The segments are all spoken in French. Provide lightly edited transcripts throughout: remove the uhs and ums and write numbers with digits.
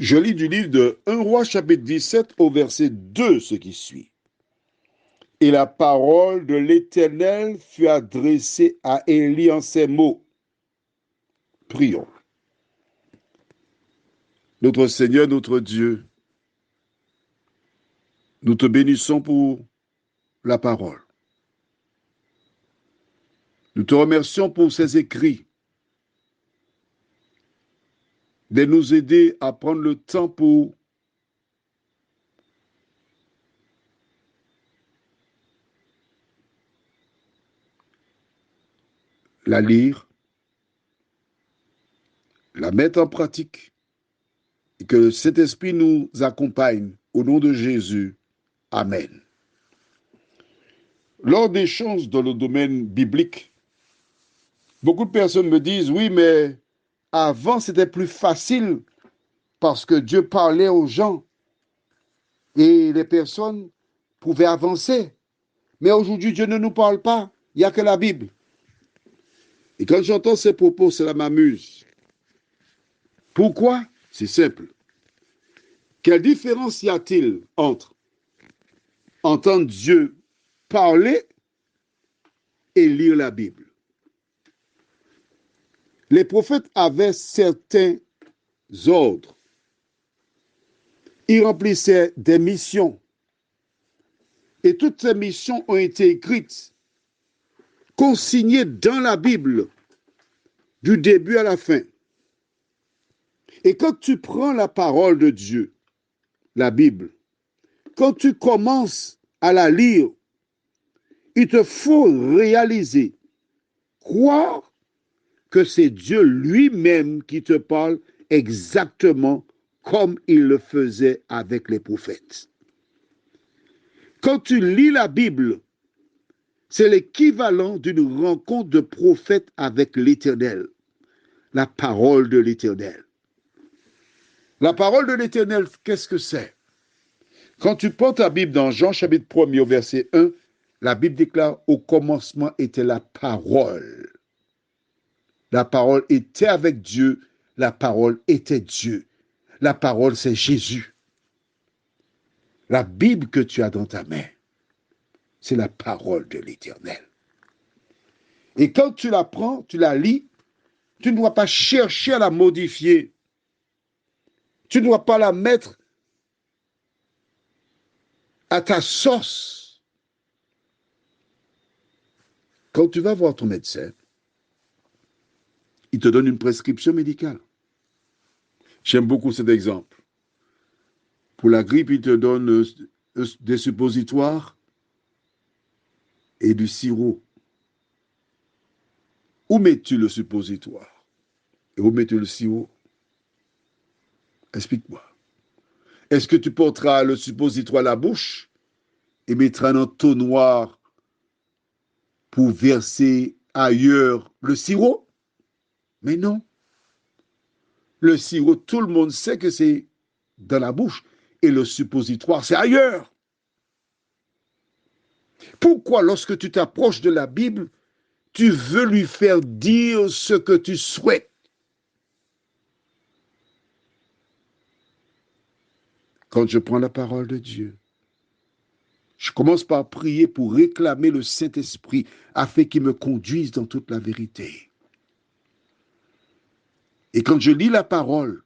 Je lis du livre de 1 Roi chapitre 17 au verset 2 ce qui suit. Et la parole de l'Éternel fut adressée à Élie en ces mots. Prions. Notre Seigneur, notre Dieu, nous te bénissons pour la parole. Nous te remercions pour ces écrits, de nous aider à prendre le temps pour la lire, la mettre en pratique, et que cet esprit nous accompagne au nom de Jésus. Amen. Lors d'échanges dans le domaine biblique, beaucoup de personnes me disent, oui, mais avant c'était plus facile parce que Dieu parlait aux gens et les personnes pouvaient avancer. Mais aujourd'hui, Dieu ne nous parle pas, il n'y a que la Bible. Et quand j'entends ces propos, cela m'amuse. Pourquoi? C'est simple. Quelle différence y a-t-il entre entendre Dieu parler et lire la Bible? Les prophètes avaient certains ordres. Ils remplissaient des missions. Et toutes ces missions ont été écrites, consignées dans la Bible, du début à la fin. Et quand tu prends la parole de Dieu, la Bible, quand tu commences à la lire, il te faut réaliser, croire que c'est Dieu lui-même qui te parle exactement comme il le faisait avec les prophètes. Quand tu lis la Bible, c'est l'équivalent d'une rencontre de prophète avec l'Éternel, la parole de l'Éternel. La parole de l'Éternel, qu'est-ce que c'est? Quand tu prends ta Bible dans Jean chapitre 1er au verset 1, la Bible déclare au commencement était la parole. La parole était avec Dieu, la parole était Dieu. La parole, c'est Jésus. La Bible que tu as dans ta main, c'est la parole de l'Éternel. Et quand tu la prends, tu la lis, tu ne dois pas chercher à la modifier. Tu ne dois pas la mettre à ta sauce. Quand tu vas voir ton médecin, il te donne une prescription médicale. J'aime beaucoup cet exemple. Pour la grippe, il te donne des suppositoires et du sirop. Où mets-tu le suppositoire? Et où mets-tu le sirop? Explique-moi. Est-ce que tu porteras le suppositoire à la bouche et mettras un entonnoir pour verser ailleurs le sirop? Mais non. Le sirop, tout le monde sait que c'est dans la bouche et le suppositoire, c'est ailleurs. Pourquoi, lorsque tu t'approches de la Bible, tu veux lui faire dire ce que tu souhaites? Quand je prends la parole de Dieu, je commence par prier pour réclamer le Saint-Esprit afin qu'il me conduise dans toute la vérité. Et quand je lis la parole,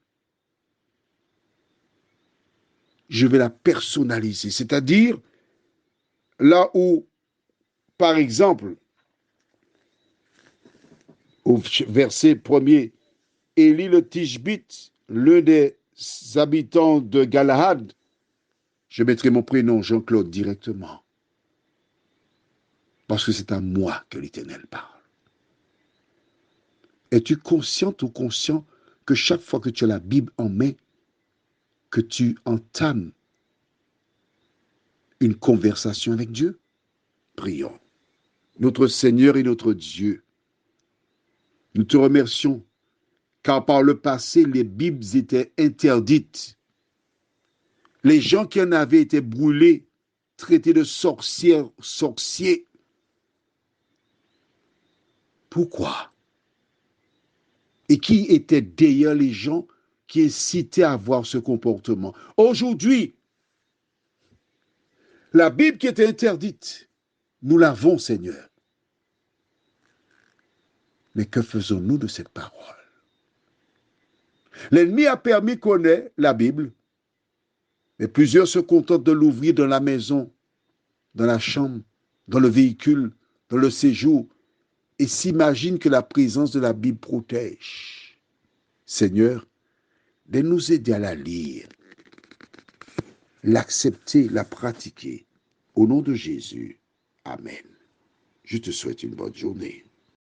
je vais la personnaliser. C'est-à-dire, là où, par exemple, au verset 1er, Élie le Tishbite, l'un des habitants de Galahad, je mettrai mon prénom Jean-Claude directement. Parce que c'est à moi que l'Éternel parle. Es-tu consciente ou conscient que chaque fois que tu as la Bible en main, que tu entames une conversation avec Dieu? Prions. Notre Seigneur et notre Dieu, nous te remercions car par le passé, les Bibles étaient interdites. Les gens qui en avaient été brûlés, traités de sorcières, sorciers. Pourquoi? Et qui étaient derrière les gens qui incitait à avoir ce comportement. Aujourd'hui, la Bible qui était interdite, nous l'avons, Seigneur. Mais que faisons-nous de cette parole? L'ennemi a permis qu'on ait la Bible, mais plusieurs se contentent de l'ouvrir dans la maison, dans la chambre, dans le véhicule, dans le séjour, et s'imaginent que la présence de la Bible protège. Seigneur, de nous aider à la lire, l'accepter, la pratiquer. Au nom de Jésus, Amen. Je te souhaite une bonne journée.